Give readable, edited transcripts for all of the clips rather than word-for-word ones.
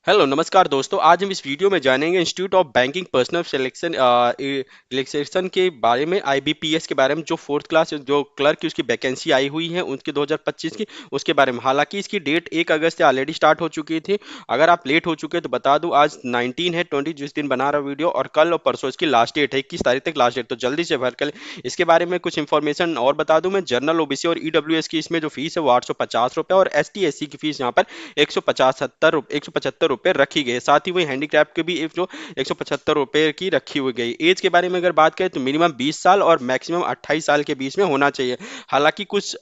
Hello नमस्कार दोस्तों। आज हम इस वीडियो में जानेंगे institute of banking personal selection relaxation के बारे में। आईबीपीएस के बारे में जो फोर्थ क्लास जो क्लर्क की उसकी वैकेंसी आई हुई है उनके 2025 की, उसके बारे में। हालांकि इसकी डेट 1 अगस्त से ऑलरेडी स्टार्ट हो चुकी थी। अगर आप लेट हो चुके हैं तो बता दूं, आज 19 है 20 जिस दिन बना रहा वीडियो, और कल और परसों इसकी लास्ट डेट है, 21 तारीख तक लास्ट डेट। तो जल्दी से भर कर इसके बारे में कुछ इन्फॉर्मेशन और बता दूं मैं। जनरल ओबीसी और ईडब्ल्यूएस की इसमें जो फीस है वो 850 रुपये, और एसटी एससी की फीस यहाँ पर 175 रुपये रखी गई है। साथ ही वही हैंडीक्रैफ्ट के भी एक जो 175 रुपये की रखी हुई गई। एज के बारे में अगर बात करें तो मिनिमम 20 साल और मैक्सिमम 28 साल के बीच में होना चाहिए। हालांकि कुछ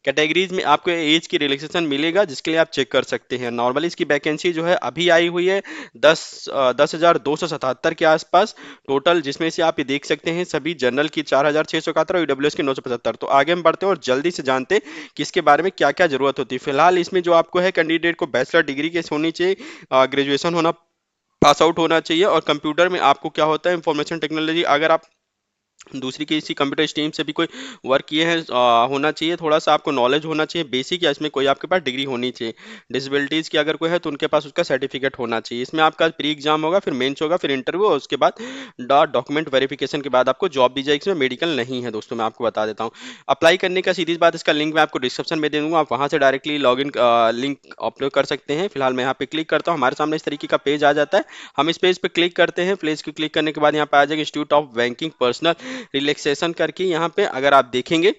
कैटेगरीज में आपको एज की रिलैक्सेशन मिलेगा, जिसके लिए आप चेक कर सकते हैं। नॉर्मली इसकी वैकेंसी जो है अभी आई हुई है 10,277 के आसपास टोटल, जिसमें से आप ये देख सकते हैं सभी जनरल की 4,671 और ईडब्ल्यूएस की 975। तो आगे हम बढ़ते हैं और जल्दी से जानते हैं कि इसके बारे में क्या क्या जरूरत होती है। फिलहाल इसमें जो आपको है, कैंडिडेट को बैचलर डिग्री के होनी चाहिए, ग्रेजुएशन होना, पास आउट होना चाहिए। और कंप्यूटर में आपको क्या होता है, इंफॉर्मेशन टेक्नोलॉजी, अगर आप दूसरी किसी कंप्यूटर स्ट्रीम से भी कोई वर्क किए हैं होना चाहिए। थोड़ा सा आपको नॉलेज होना चाहिए बेसिक, या इसमें कोई आपके पास डिग्री होनी चाहिए। डिसेबिलिटीज की अगर कोई है तो उनके पास उसका सर्टिफिकेट होना चाहिए। इसमें आपका प्री एग्जाम होगा, फिर मेंस होगा, फिर इंटरव्यू, और उसके बाद डॉक्यूमेंट वेरिफिकेशन के बाद आपको जॉब दी जाएगी। इसमें मेडिकल नहीं है दोस्तों, मैं आपको बता देता हूँ। अप्लाई करने का सीधी सी बात, इसका लिंक मैं आपको डिस्क्रिप्शन में दे दूंगा, आप वहां से directly log in link upload कर सकते हैं। फिलहाल मैं यहाँ पे क्लिक करता हूँ, हमारे सामने इस तरीके का पेज आ जाता है। हम इस पेज पे क्लिक करते हैं। पेज को क्लिक करने के बाद यहाँ पे आ जाएगा institute of banking personal relaxation करके। यहाँ पे अगर आप देखेंगे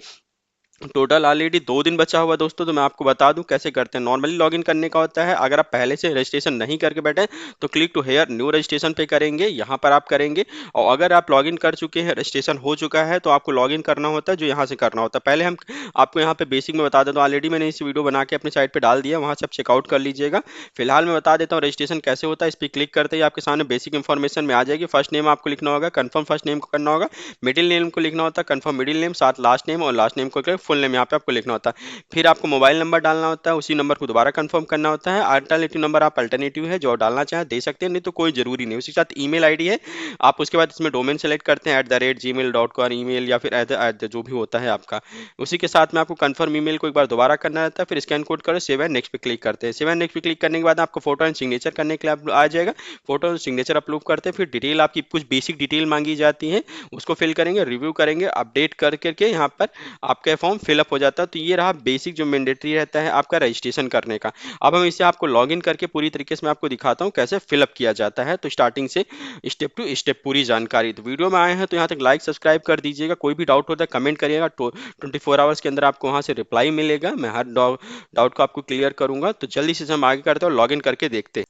टोटल ऑलरेडी 2 दिन बचा हुआ दोस्तों। तो मैं आपको बता दूं कैसे करते हैं। नॉर्मली लॉगिन करने का होता है, अगर आप पहले से रजिस्ट्रेशन नहीं करके बैठे तो click to here new registration पे करेंगे, यहाँ पर आप करेंगे। और अगर आप लॉगिन कर चुके हैं, रजिस्ट्रेशन हो चुका है, तो आपको लॉगिन करना होता है, जो यहाँ से करना होता है। पहले हम आपको यहाँ पे बेसिक में बता देता हूँ, ऑलरेडी मैंने इस वीडियो बना के अपनी साइट पर डाल दिया, वहाँ से आप चेकआउट कर लीजिएगा। फिलहाल मैं बता देता हूँ रजिस्ट्रेशन कैसे होता है। इस पर क्लिक करते ही आपके सामने बेसिक इन्फॉर्मेशन में आ जाएगी। फर्स्ट नेम आपको लिखना होगा, कंफर्म फर्स्ट नेम को करना होगा। मिडिल नेम को लिखना होता है, कंफर्म मिडिल नेम, साथ लास्ट नेम, और लास्ट नेम को फुल नेम यहाँ पे आपको लिखना होता है। फिर आपको मोबाइल नंबर डालना होता है, उसी नंबर को दोबारा कंफर्म करना होता है। अल्टरनेटिव नंबर आप अल्टरनेटिव है जो डालना चाहें दे सकते हैं, नहीं तो कोई जरूरी नहीं। उसी के साथ ईमेल आईडी है। आप उसके बाद इसमें डोमेन सेलेक्ट करते हैं @gmail.com ईमेल, या फिर जो भी होता है आपका। उसी के साथ में आपको कंफर्म ईमेल को एक बार दोबारा करना रहता है। फिर स्कैन कोड करो, सेव एंड नेक्स्ट पे क्लिक करते हैं। सेव एंड नेक्स्ट पे क्लिक करने के बाद आपको फोटो एंड सिग्नेचर करने के लिए आ जाएगा। फोटो एंड सिग्नेचर अप्रूव करते हैं। फिर डिटेल आपकी कुछ बेसिक डिटेल मांगी जाती है, उसको फिल करेंगे, रिव्यू करेंगे, अपडेट कर करके यहाँ पर आपका फॉर्म फिलअप हो जाता है। तो ये रहा बेसिक जो मैंडेटरी रहता है आपका रजिस्ट्रेशन करने का। अब हम इसे आपको लॉगिन करके पूरी तरीके से मैं आपको दिखाता हूँ कैसे फिलअप किया जाता है। तो स्टार्टिंग से स्टेप टू स्टेप पूरी जानकारी। तो वीडियो में आए हैं तो यहाँ तक लाइक सब्सक्राइब कर दीजिएगा। कोई भी डाउट होता है कमेंट करिएगा, 24 आवर्स के अंदर आपको वहाँ से रिप्लाई मिलेगा। मैं हर डाउट को आपको क्लियर करूंगा। तो जल्दी से हम आगे करते हैं और लॉगिन करके देखते हैं।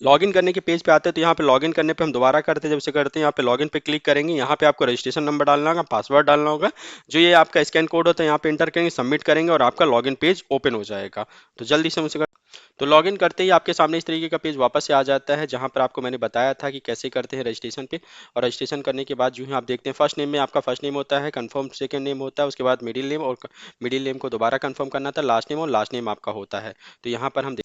लॉगिन करने के पेज पे आते हैं तो यहाँ पे लॉगिन करने पे हम दोबारा करते हैं। जब से करते हैं यहाँ पे लॉगिन पे क्लिक करेंगे, यहाँ पे आपको रजिस्ट्रेशन नंबर डालना होगा, पासवर्ड डालना होगा, जो ये आपका स्कैन कोड होता है यहाँ पे एंटर करेंगे, सबमिट करेंगे, और आपका लॉगिन पेज ओपन हो जाएगा। तो जल्दी से मुझसे तो लॉगिन करते ही आपके सामने इस तरीके का पेज वापस से आ जाता है, जहां पर आपको मैंने बताया था कि कैसे करते हैं रजिस्ट्रेशन पे। और रजिस्ट्रेशन करने के बाद जो है आप देखते हैं, फर्स्ट नेम में आपका फर्स्ट नेम होता है, कंफर्म सेकंड नेम होता है, उसके बाद मिडिल नेम, और मिडिल नेम को दोबारा कंफर्म करना था, लास्ट नेम, और लास्ट नेम आपका होता है। तो यहाँ पर हम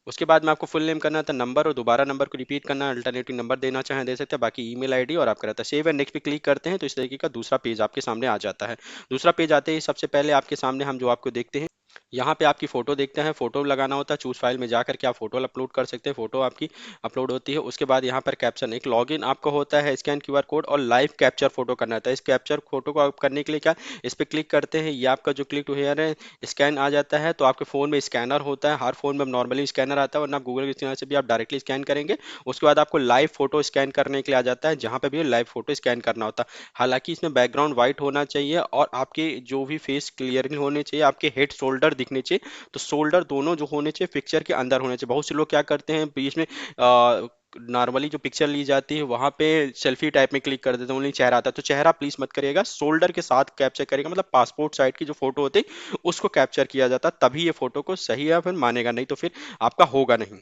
उसके बाद में आपको फुल नेम करना था, नंबर, और दोबारा नंबर को रिपीट करना, अल्टरनेटिव नंबर देना चाहें दे सकते हैं, बाकी ईमेल आईडी, और आपका रहता है सेव एंड नेक्स्ट पे क्लिक करते हैं तो इस तरीके का दूसरा पेज आपके सामने आ जाता है। दूसरा पेज आते ही सबसे पहले आपके सामने हम जो आपको देखते हैं, यहाँ पे आपकी फोटो देखते हैं। फोटो लगाना होता है, चूज फाइल में जाकर के आप फोटो अपलोड कर सकते हैं। फोटो आपकी अपलोड होती है। उसके बाद यहाँ पर कैप्शन, एक लॉगिन आपका होता है, स्कैन क्यूआर कोड, और लाइव कैप्चर फोटो करना होता है। इस कैप्चर फोटो को आप करने के लिए क्या, इस पर क्लिक करते हैं, ये आपका जो क्लिक टू हेयर है स्कैन आ जाता है। तो आपके फोन में स्कैनर होता है, हर फोन में नॉर्मली स्कैनर आता है, वरना आप गूगल के स्कैनर से भी आप डायरेक्टली स्कैन करेंगे। उसके बाद आपको लाइव फोटो स्कैन करने के लिए आ जाता है, जहाँ पे भी लाइव फोटो स्कैन करना होता है। हालांकि इसमें बैकग्राउंड व्हाइट होना चाहिए, और आपके जो भी फेस क्लियर होने चाहिए, आपके हेड शोल्डर दिखने चाहिए। तो शोल्डर दोनों जो होने चाहिए पिक्चर के अंदर होने चाहिए। बहुत से लोग क्या करते हैं, बीच में नॉर्मली जो पिक्चर ली जाती है वहां पे सेल्फी टाइप में क्लिक कर देते हैं, ओनली चेहरा आता है। तो चेहरा प्लीज मत करिएगा, शोल्डर के साथ कैप्चर करेगा, मतलब पासपोर्ट साइज की जो फोटो होती है उसको कैप्चर किया जाता है, तभी ये फोटो को सही है, फिर मानेगा, नहीं तो फिर आपका होगा नहीं।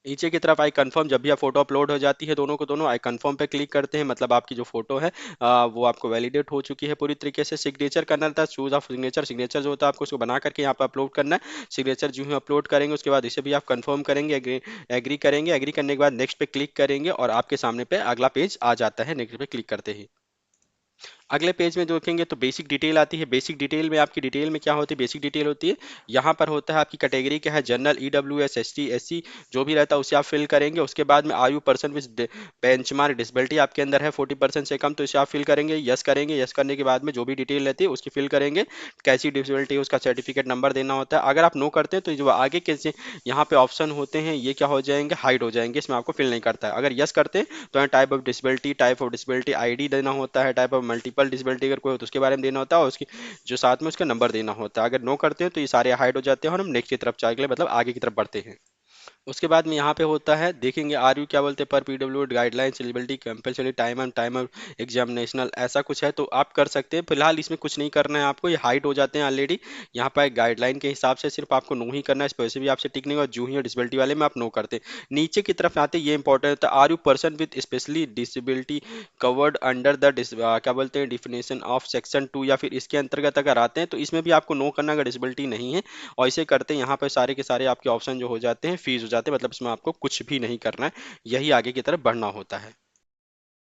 नीचे की तरफ आई कंफर्म, जब भी आप फोटो अपलोड हो जाती है दोनों को दोनों, आई कंफर्म पे क्लिक करते हैं, मतलब आपकी जो फोटो है वो आपको वैलिडेट हो चुकी है पूरी तरीके से। सिग्नेचर करना था, चूज ऑफ सिग्नेचर, सिग्नेचर जो होता है आपको उसको बना करके यहाँ पे अपलोड करना है। सिग्नेचर जो है अपलोड करेंगे, उसके बाद इसे भी आप कंफर्म करेंगे, एग्री एग्री करेंगे। एग्री करने के बाद नेक्स्ट पे क्लिक करेंगे, और आपके सामने पे अगला पेज आ जाता है नेक्स्ट पे क्लिक करते ही। अगले पेज में देखेंगे तो बेसिक डिटेल आती है। बेसिक डिटेल में आपकी डिटेल में क्या होती है, बेसिक डिटेल होती है, यहाँ पर होता है आपकी कैटेगरी क्या है, जनरल, ईडब्ल्यूएस, एसटी, एससी, जो भी रहता है उसे आप फिल करेंगे। उसके बाद में आयु, पर्सन विद बेंचमार्क डिसेबिलिटी आपके अंदर है 40% से कम, तो इसे आप फिल करेंगे, यस करेंगे। यस करने के बाद में जो भी डिटेल रहती है उसकी फिल करेंगे, कैसी डिसेबिलिटी है उसका सर्टिफिकेट नंबर देना होता है। अगर आप नो करते हैं तो जो आगे के यहाँ पे ऑप्शन होते हैं ये क्या हो जाएंगे, हाइड हो जाएंगे, इसमें आपको फिल नहीं करता है। अगर यस करते हैं तो यहाँ टाइप ऑफ डिसेबिलिटी आईडी देना होता है, टाइप ऑफ मल्टीपल डिसेबिलिटी अगर कोई हो तो उसके बारे में देना होता है, और उसकी जो साथ में उसका नंबर देना होता है। अगर नो करते हैं तो ये सारे हाइड हो जाते हैं और हम नेक्स्ट की तरफ चले, मतलब आगे की तरफ बढ़ते हैं। उसके बाद में यहाँ पे होता है देखेंगे आर यू क्या बोलते हैं, पर PW guidelines eligibility compulsory time examination, ऐसा कुछ है तो आप कर सकते हैं। फिलहाल इसमें कुछ नहीं करना है आपको, ये हाइड हो जाते हैं ऑलरेडी। यहाँ पर गाइडलाइन के हिसाब से सिर्फ आपको नो ही करना है, इस पर वैसे भी आपसे टिक नहीं होगा, जूही और डिसेबिलिटी वाले में आप नो करते हैं। नीचे की तरफ आते हैं, ये इंपॉर्टेंट होता है, are you person with specially disability covered under the क्या बोलते हैं डिफिनेशन ऑफ सेक्शन 2, या फिर इसके अंतर्गत अगर आते हैं तो इसमें भी आपको नो करना अगर डिसेबिलिटी नहीं है। और इसे करते हैं यहाँ पर सारे के सारे आपके ऑप्शन जो हो जाते हैं फीस हो जाते हैं, मतलब इसमें आपको कुछ भी नहीं करना है, यही आगे की तरफ बढ़ना होता है।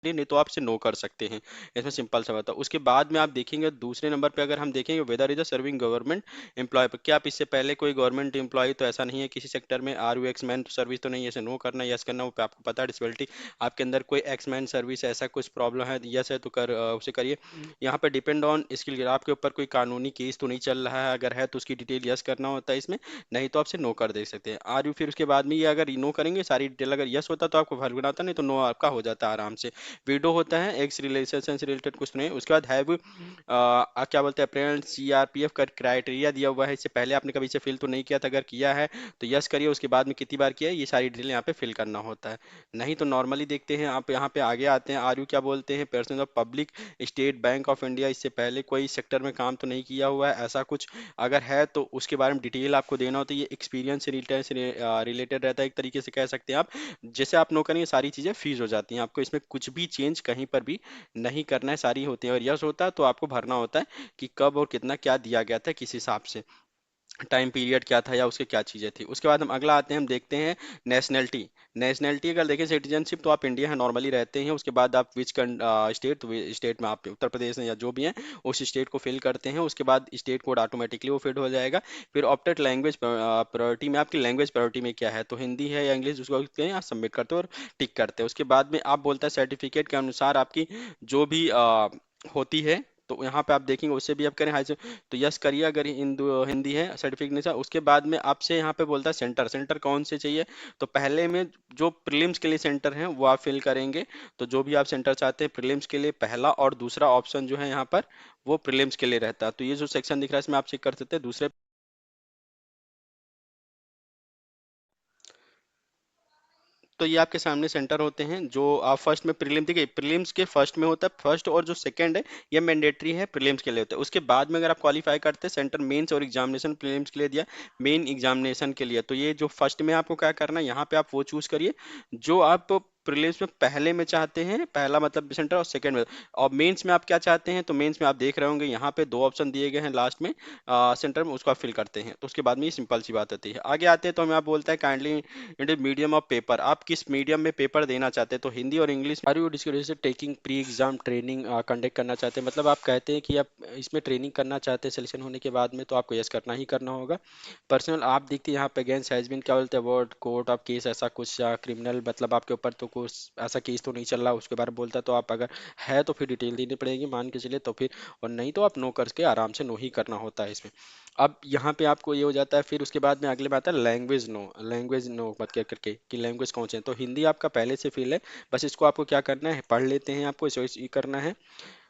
नहीं तो आप इसे नो कर सकते हैं, इसमें सिंपल सा बात है। उसके बाद में आप देखेंगे दूसरे नंबर पे अगर हम देखेंगे whether is a serving government employ पर, क्या आप इससे पहले कोई गवर्नमेंट एम्प्लॉय, तो ऐसा नहीं है किसी सेक्टर में, are you ex man service तो नहीं है, इसे नो करना है, यस करना वो पे आपको पता है। डिसेबिलिटी आपके अंदर कोई एक्स मैन सर्विस ऐसा कुछ प्रॉब्लम है, यस है तो उसे करिए। यहाँ पे डिपेंड ऑन स्किल, आपके ऊपर कोई कानूनी केस तो नहीं चल रहा है, अगर है तो उसकी डिटेल यस करना होता है इसमें, नहीं तो आपसे नो कर दे सकते हैं। आर यू फिर उसके बाद में ये अगर नो करेंगे सारी डिटेल, अगर यस होता तो आपको फर्क बनाता, नहीं तो नो आपका हो जाता है आराम से। विडो होता है, एक्स रिलेशन से रिलेटेड कुछ नहीं। उसके बाद हैव क्या बोलते हैं अप्रेंट सीआरपीएफ का क्राइटेरिया दिया हुआ है, इससे पहले आपने कभी इसे फिल तो नहीं किया था, अगर किया है तो यस करिए। उसके बाद में कितनी बार किया है ये सारी डिटेल यहाँ पे फिल करना होता है, नहीं तो नॉर्मली देखते हैं आप यहाँ पे आगे आते हैं। आर यू क्या बोलते हैं person of public state bank of India, इससे पहले कोई सेक्टर में काम तो नहीं किया हुआ है ऐसा कुछ, अगर है तो उसके बारे में डिटेल आपको देना होता है। ये एक्सपीरियंस से रिलेटेड रहता है एक तरीके से कह सकते हैं आप। जैसे आप नो करेंगे सारी चीज़ें फीस हो जाती हैं, आपको इसमें कुछ भी चेंज कहीं पर भी नहीं करना है, सारी होती है। और यस होता है तो आपको भरना होता है कि कब और कितना क्या दिया गया था, किस हिसाब से टाइम पीरियड क्या था या उसके क्या चीज़ें थी। उसके बाद हम अगला आते हैं, हम देखते हैं नेशनलिटी। नेशनलिटी अगर देखें सिटीजनशिप तो आप इंडिया है नॉर्मली रहते हैं। उसके बाद आप विच स्टेट, तो स्टेट में आप उत्तर प्रदेश हैं या जो भी हैं उस स्टेट को फिल करते हैं। उसके बाद स्टेट कोड ऑटोमेटिकली वो फिल हो जाएगा। फिर ऑप्टेड लैंग्वेज प्रायोरिटी में आपकी लैंग्वेज प्रायोरिटी में क्या है, तो हिंदी है या इंग्लिश, उसको आप सबमिट करते हो और टिक करते हैं। उसके बाद में आप बोलता है सर्टिफिकेट के अनुसार आपकी जो भी होती है, तो यहाँ पे आप देखेंगे उससे भी आप करें हाई, तो यस करिए अगर हिंदी है सर्टिफिकेट नहीं था। उसके बाद में आपसे यहाँ पे बोलता है सेंटर, सेंटर कौन से चाहिए, तो पहले में जो प्रीलिम्स के लिए सेंटर हैं वो आप फिल करेंगे। तो जो भी आप सेंटर चाहते हैं प्रीलिम्स के लिए, पहला और दूसरा ऑप्शन जो है यहाँ पर वो प्रीलिम्स के लिए रहता है। तो ये जो सेक्शन दिख रहा है इसमें आप चेक कर सकते हैं दूसरे, तो ये आपके सामने सेंटर होते हैं जो आप फर्स्ट में प्रीलिम, देखिए प्रीलिम्स के फर्स्ट में होता है, फर्स्ट और जो सेकंड है ये मैंडेटरी है, प्रीलिम्स के लिए होता है। उसके बाद में अगर आप क्वालिफाई करते हैं सेंटर मेंस और एग्जामिनेशन, प्रीलिम्स के लिए दिया, मेन एग्जामिनेशन के लिए, तो ये जो फर्स्ट में आपको क्या करना है यहाँ पे आप वो चूज करिए जो आप प्रीलिम्स में पहले में चाहते हैं, पहला मतलब सेंटर, और सेकंड में। और मेंस में आप क्या चाहते हैं, तो मेंस में आप देख रहे होंगे यहाँ पे दो ऑप्शन दिए गए हैं लास्ट में सेंटर में, उसको आप फिल करते हैं। तो उसके बाद में ये सिंपल सी बात होती है। आगे आते हैं तो हमें आप बोलता है kindly Indian medium of paper, आप किस मीडियम में पेपर देना चाहते हैं, तो हिंदी और English. Are you discuss taking pre exam training conduct करना चाहते हैं, मतलब आप कहते हैं कि आप इसमें ट्रेनिंग करना चाहते हैं सिलेक्शन होने के बाद में, तो आपको यस करना ही करना होगा। पर्सनल आप देखते हैं यहाँ पे अगेंस्ट हैज बीन क्या बोलते हैं वर्ड कोर्ट ऑफ केस, ऐसा कुछ क्रिमिनल, मतलब आपके ऊपर तो कुछ ऐसा केस तो नहीं चल रहा उसके बारे में बोलता है, तो आप अगर है तो फिर डिटेल देनी पड़ेगी मान के चलिए, तो फिर, और नहीं तो आप नो करके आराम से नो ही करना होता है इसमें। अब यहाँ पे आपको ये हो जाता है। फिर उसके बाद में अगले में आता है लैंग्वेज नो, लैंग्वेज नो मत क्या करके कि लैंग्वेज कौन से हैं, तो हिंदी आपका पहले से फिल है, बस इसको आपको क्या करना है पढ़ लेते हैं, आपको इसे ये करना है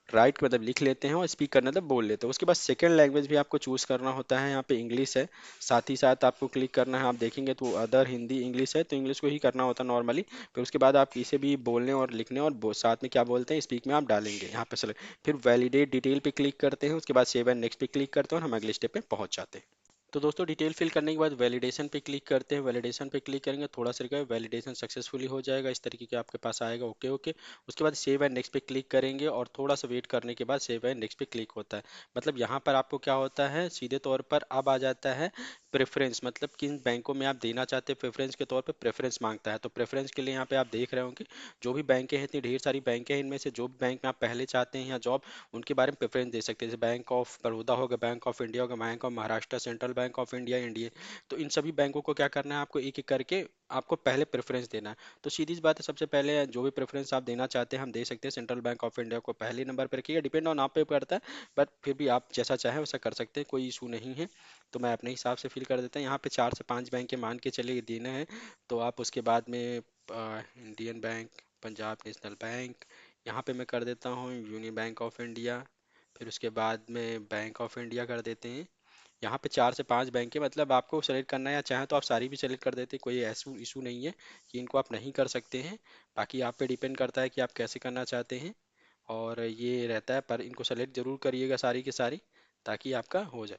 राइट मतलब लिख लेते हैं, और स्पीक करना मतलब बोल लेते हैं। उसके बाद सेकंड लैंग्वेज भी आपको चूज करना होता है, यहाँ पे इंग्लिश है, साथ ही साथ आपको क्लिक करना है। आप देखेंगे तो अदर हिंदी इंग्लिश है, तो इंग्लिश को ही करना होता है नॉर्मली। फिर उसके बाद आप इसे भी बोलने और लिखने और साथ में क्या बोलते हैं स्पीक में आप डालेंगे यहाँ पे सेलेक्ट, फिर वैलिडेट डिटेल पे क्लिक करते हैं। उसके बाद सेव एंड नेक्स्ट पे क्लिक करते हैं और हम अगले स्टेप पे पहुंच जाते हैं। तो दोस्तों डिटेल फिल करने के बाद वैलिडेशन पे क्लिक करते हैं। वैलिडेशन पे क्लिक करेंगे, थोड़ा सा रुका, वैलिडेशन सक्सेसफुली हो जाएगा, इस तरीके के आपके पास आएगा। Okay okay. उसके बाद सेव एंड नेक्स्ट पे क्लिक करेंगे और थोड़ा सा वेट करने के बाद सेव एंड नेक्स्ट पे क्लिक होता है। मतलब यहाँ पर आपको क्या होता है, सीधे तौर पर अब आ जाता है प्रेफरेंस, मतलब किन बैंकों में आप देना चाहते हैं प्रेफरेंस के तौर पे प्रेफरेंस मांगता है। तो प्रेफरेंस के लिए यहाँ पे आप देख रहे होंगे जो भी बैंकें हैं, इतनी ढेर सारी बैंकें हैं, इनमें से जो भी बैंक में आप पहले चाहते हैं या जॉब, उनके बारे में प्रेफरेंस दे सकते हैं। जैसे बैंक ऑफ बड़ौदा होगा, बैंक ऑफ इंडिया होगा, bank of Maharashtra, central bank of India, India. तो इन सभी बैंकों को क्या करना है, आपको एक एक करके आपको पहले प्रेफरेंस देना है। तो सीधी सी बात है, सबसे पहले जो भी प्रेफरेंस आप देना चाहते हैं हम दे सकते हैं। सेंट्रल बैंक ऑफ इंडिया को पहले नंबर पर रखिएगा, डिपेंड ऑन आप पे करता है, बट फिर भी आप जैसा चाहें वैसा कर सकते हैं, कोई इशू नहीं है। तो मैं अपने हिसाब से फिल कर देता हूँ। यहाँ पे 4 से 5 बैंक के मान के चलिए देना है। तो आप उसके बाद में Indian bank, Punjab national bank, यहाँ पे मैं कर देता हूँ यूनियन बैंक ऑफ इंडिया, फिर उसके बाद में बैंक ऑफ इंडिया कर देते हैं। यहाँ पे 4 से 5 बैंक है, मतलब आपको सेलेक्ट करना है या चाहें तो आप सारी भी सेलेक्ट कर देते हैं, कोई ऐसा इशू नहीं है कि इनको आप नहीं कर सकते हैं। बाकी आप पे डिपेंड करता है कि आप कैसे करना चाहते हैं, और ये रहता है, पर इनको सेलेक्ट जरूर करिएगा सारी की सारी, ताकि आपका हो जाए।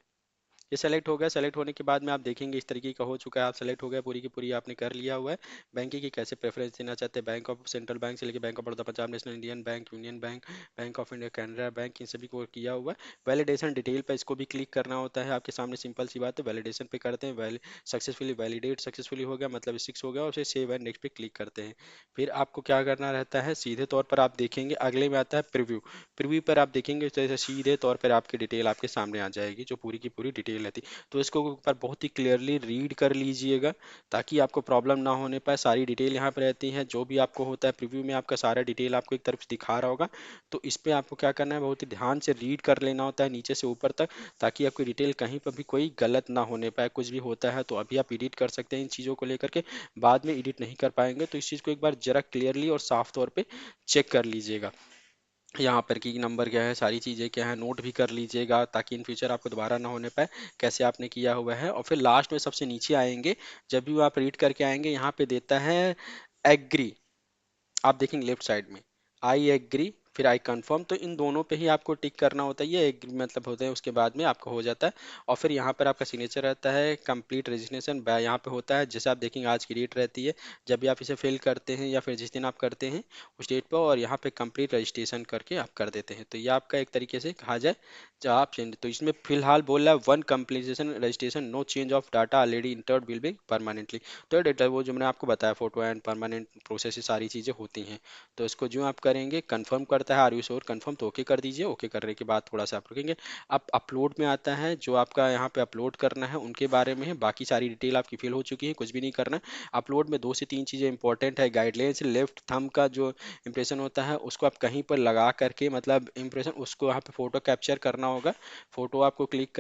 ये सेलेक्ट हो गया। सेलेक्ट होने के बाद में आप देखेंगे इस तरीके का हो चुका है, आप सेलेक्ट हो गया, पूरी की पूरी आपने कर लिया हुआ है। बैंकिंग की कैसे प्रेफरेंस देना चाहते हैं, बैंक ऑफ सेंट्रल बैंक से लेकर Bank of Baroda, Punjab National, Indian Bank, Union Bank, Bank of India, Canara Bank, इन सभी को किया हुआ है। वैलिडेशन डिटेल पर इसको भी क्लिक करना होता है आपके सामने, सिंपल सी बात है। वैलिडेशन पे करते हैं, सक्सेसफुली वैलिडेट सक्सेसफुली हो गया, मतलब 6 हो गया, और फिर सेव एंड नेक्स्ट पे क्लिक करते हैं। फिर आपको क्या करना रहता है, सीधे तौर पर आप देखेंगे अगले में आता है प्रीव्यू। प्रीव्यू पर आप देखेंगे तो जैसे सीधे तौर पर आपकी डिटेल आपके सामने आ जाएगी, जो पूरी की पूरी डिटेल रहती है। तो इसको एक बार बहुत ही क्लियरली रीड कर लीजिएगा, ताकि आपको प्रॉब्लम ना होने पाए। सारी डिटेल यहाँ पर रहती है, जो भी आपको होता है प्रीव्यू में आपका सारा डिटेल आपको एक तरफ से दिखा रहा होगा। तो इस पे आपको क्या करना है, बहुत ही ध्यान से रीड कर लेना होता है नीचे से ऊपर तक, ताकि आपकी डिटेल कहीं पर भी कोई गलत ना होने पाए। कुछ भी होता है तो अभी आप एडिट कर सकते हैं इन चीज़ों को लेकर के, बाद में एडिट नहीं कर पाएंगे। तो इस चीज़ को एक बार जरा क्लियरली और साफ तौर पे चेक कर लीजिएगा। यहाँ पर की नंबर क्या है, सारी चीज़ें क्या है, नोट भी कर लीजिएगा, ताकि इन फ्यूचर आपको दोबारा ना होने पाए कैसे आपने किया हुआ है। और फिर लास्ट में सबसे नीचे आएंगे, जब भी वो आप रीड करके आएंगे, यहाँ पे देता है एग्री। आप देखेंगे लेफ्ट साइड में आई एग्री, फिर आई कंफर्म, तो इन दोनों पे ही आपको टिक करना होता है। ये एग्री मतलब होता है, उसके बाद में आपको हो जाता है। और फिर यहाँ पर आपका सिग्नेचर रहता है, कंप्लीट रजिस्ट्रेशन यहाँ पे होता है। जैसे आप देखेंगे आज की डेट रहती है, जब भी आप इसे फिल करते हैं या फिर जिस दिन आप करते हैं उस डेट पर, और यहाँ पे कंप्लीट रजिस्ट्रेशन करके आप कर देते हैं। तो ये आपका एक तरीके से कहा जाए जब आप तो इसमें फिलहाल बोल रहा है one completion registration, no change of data already entered will be permanently. तो ये डेटा वो जो मैंने आपको बताया, फोटो एंड परमानेंट प्रोसेस, ये सारी चीज़ें होती हैं। तो इसको जो आप करेंगे, कंफर्म करता है आर यू श्योर कंफर्म, तो ओके कर दीजिए। ओके करने के बाद थोड़ा सा आप रुकेंगे। अब अपलोड में आता है, जो आपका यहाँ पे अपलोड करना है उनके बारे में है। बाकी सारी डिटेल आपकी फिल हो चुकी है, कुछ भी नहीं करना है। अपलोड में 2 से 3 चीज़ें इंपॉर्टेंट है। गाइडलाइंस, लेफ्ट थंब का जो इंप्रेशन होता है उसको आप कहीं पर लगा करके, मतलब इंप्रेशन उसको यहाँ पे फोटो कैप्चर करना होगा। फोटो आपको क्लिक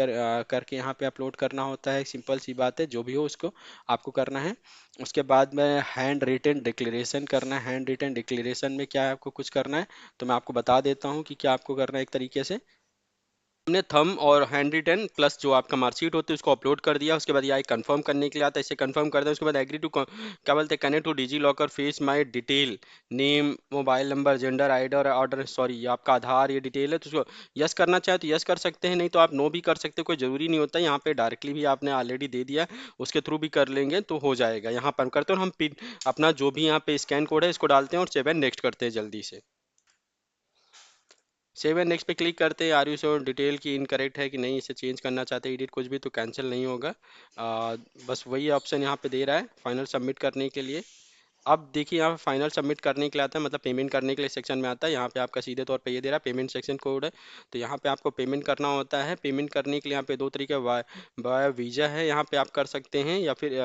करके यहाँ पे अपलोड करना होता है। सिंपल सी बात है, जो भी हो उसको आपको करना है। उसके बाद में हैंड रिटन डिक्लेरेशन करना है। हैंड रिटन डिक्लेरेशन में क्या है, आपको कुछ करना है, तो मैं आपको बता देता हूँ कि क्या आपको करना है। एक तरीके से हमने थंब और हैंड रिटन प्लस जो आपका मार्कशीट होती है उसको अपलोड कर दिया। उसके बाद ये कंफर्म करने के लिए आता है, इसे कंफर्म कर दें। उसके बाद एग्री टू क्या बोलते हैं, connect to DigiLocker, face my detail, name, mobile number, gender, आइडर, ऑर्डर, सॉरी ये आपका आधार, ये डिटेल है, तो उसको यस करना चाहे तो यस कर सकते हैं, नहीं तो आप नो भी कर सकते हैं, कोई ज़रूरी नहीं होता। यहाँ पे डायरेक्टली भी आपने ऑलरेडी दे दिया, उसके थ्रू भी कर लेंगे तो हो जाएगा। यहाँ पर हम करते हैं और हम पिन अपना जो भी यहाँ पे स्कैन कोड है इसको डालते हैं और सेव एंड नेक्स्ट करते हैं जल्दी से। सेव एंड नेक्स्ट पे क्लिक करते हैं। आर यू श्योर डिटेल की इनकरेक्ट है कि नहीं, इसे चेंज करना चाहते हैं एडिट कुछ भी, तो कैंसिल नहीं होगा। बस वही ऑप्शन यहाँ पे दे रहा है फाइनल सबमिट करने के लिए। अब देखिए यहाँ पे फाइनल सबमिट करने के लिए आता है, मतलब पेमेंट करने के लिए सेक्शन में आता है। यहाँ पे आपका सीधे तौर पे ये दे रहा है पेमेंट सेक्शन कोड है, तो यहाँ पे आपको पेमेंट करना होता है। पेमेंट करने के लिए यहाँ पे 2 तरीके, बाय वीज़ा है यहाँ पे आप कर सकते हैं, या फिर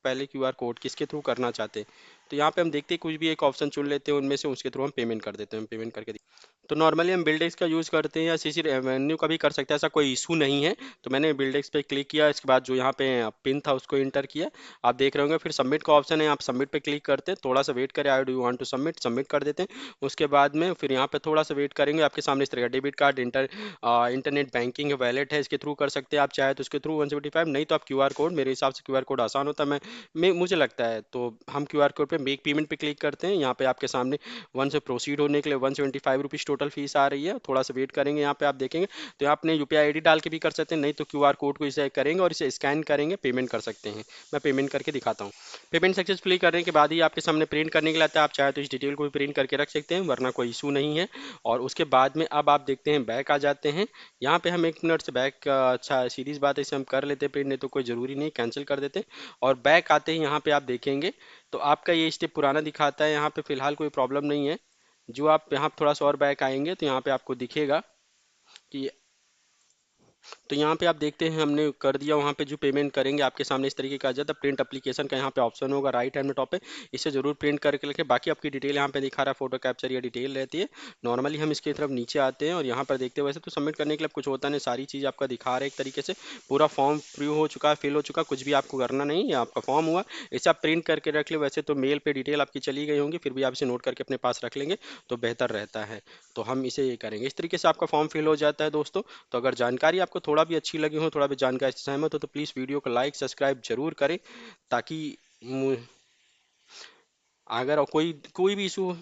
पहले क्यूआर कोड किसके थ्रू करना चाहते हैं। तो यहाँ पे हम देखते हैं कुछ भी एक ऑप्शन चुन लेते हैं उनमें से, उसके थ्रू हम पेमेंट कर देते हैं। पेमेंट करके तो नॉर्मली हम बिल्डेक्स का यूज़ करते हैं या सीसी रेवेन्यू का भी कर सकते हैं, ऐसा कोई इशू नहीं है। तो मैंने बिल्डेक्स पे क्लिक किया, इसके बाद जो यहाँ पे पिन था उसको इंटर किया। आप देख रहे होंगे फिर सबमिट का ऑप्शन है, आप सबमिट पे क्लिक करते हैं, थोड़ा सा वेट करें, I do want to submit, submit कर देते हैं। उसके बाद में फिर यहाँ पे थोड़ा सा वेट करेंगे, आपके सामने इस तरह का debit card, internet banking wallet है, इसके थ्रू कर सकते हैं आप चाहे तो उसके थ्रू 175, नहीं तो आप क्यूआर कोड, मेरे हिसाब से क्यूआर कोड आसान होता है, मुझे लगता है। तो हम क्यूआर कोड पे मेक पेमेंट पे क्लिक करते हैं। यहाँ पे आपके सामने वन से प्रोसीड होने के लिए 175 रुपीज़ टोटल टोटल फीस आ रही है। थोड़ा सा वेट करेंगे, यहाँ पे आप देखेंगे तो यहाँ अपने यूपीआई आईडी डाल के भी कर सकते हैं, नहीं तो क्यूआर कोड को इसे करेंगे और इसे स्कैन करेंगे, पेमेंट कर सकते हैं। मैं पेमेंट करके दिखाता हूँ। पेमेंट सक्सेसफुली करने के बाद ही आपके सामने प्रिंट करने के लिए आता है। आप चाहे तो इस डिटेल को भी प्रिंट करके रख सकते हैं, वरना कोई इशू नहीं है। और उसके बाद में अब आप देखते हैं बैक आ जाते हैं। यहाँ पे हम 1 मिनट से बैक, अच्छा सीरीज बात है, इसे हम कर लेते हैं प्रिंट, नहीं तो कोई ज़रूरी नहीं, कैंसिल कर देते हैं। और बैक आते ही यहाँ पे आप देखेंगे तो आपका ये स्टेप पुराना दिखाता है। यहाँ पे फिलहाल कोई प्रॉब्लम नहीं है। जो आप यहाँ थोड़ा सा और बैक आएंगे तो यहाँ पे आपको दिखेगा कि, तो यहाँ पे आप देखते हैं हमने कर दिया। वहाँ पे जो पेमेंट करेंगे आपके सामने इस तरीके का आ जाता है। प्रिंट एप्लीकेशन का यहाँ पे ऑप्शन होगा राइट हैंड में टॉप पे, इसे जरूर प्रिंट करके रखें। बाकी आपकी डिटेल यहाँ पे दिखा रहा है, फोटो कैप्चर या डिटेल रहती है। नॉर्मली हम इसकी तरफ नीचे आते हैं और यहाँ पर देखते हैं, वैसे तो सबमिट करने के लिए अब कुछ होता नहीं, सारी चीज़ आपका दिखा रहा है एक तरीके से। पूरा फॉर्म फ्री हो चुका है, फिल हो चुका, कुछ भी आपको करना नहीं, ये आपका फॉर्म हुआ। इसे आप प्रिंट करके रख ले। वैसे तो मेल पे डिटेल आपकी चली गई होंगी, फिर भी आप इसे नोट करके अपने पास रख लेंगे तो बेहतर रहता है। तो हम इसे ये करेंगे, इस तरीके से आपका फॉर्म फिल हो जाता है दोस्तों। तो अगर जानकारी आपको थोड़ा भी अच्छी लगी हो, थोड़ा भी जानकारी से सहमत हो, तो प्लीज़ वीडियो को लाइक सब्सक्राइब जरूर करें, ताकि मु- अगर कोई कोई भी इशू